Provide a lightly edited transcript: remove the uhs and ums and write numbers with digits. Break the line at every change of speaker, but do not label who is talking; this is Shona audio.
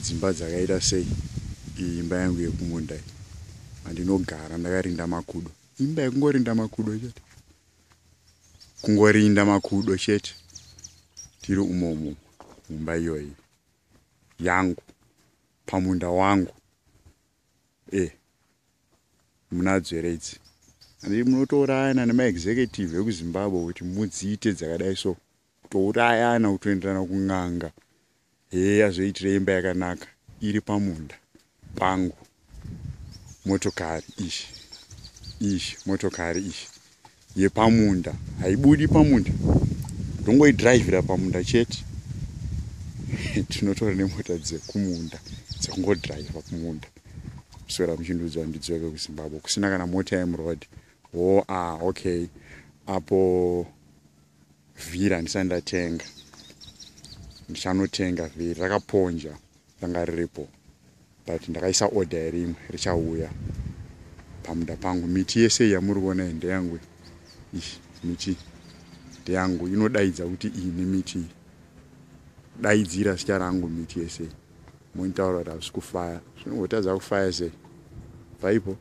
dzimba dzakaita sei iyi imba yangu yekumunda andinogara ndakarinda makudo. Imba yekungorinda makudo chete, kungorinda makudo chete, tiri umomo mumba iyoyi yangu pamunda wangu. Munadzoeredzi andi munotourayana nemaexecutive ekuZimbabwe kuti mudziite dzakadai so, kutourayana kutoenderana kung'anga. Azoitire imba yakanaka iri pamunda pangu. Motokari motokari yepamunda haibudi pamunda, tongoidhiraivhira pamunda chete. Tinotora nemota dzekumunda dzekungodhiraivha kumunda kuswera muchindudza ndidzoke kuZimbabwe kusina kana mota yemuroad. Okay, apo vhiri handisati ndatenga, ndichanotenga vhiri, rakaponja ranga riripo, but ndakaisa order rimwe richauya pamunda pangu. Miti yese yamuri kuona ndeyangu, miti ndeyangu, inodaidza kuti iyi nemiti daidzira zita rangu miti yese. Monitaura kuti hazvisi kufaya, zvinongotadza kufaya sei? Bva ipo.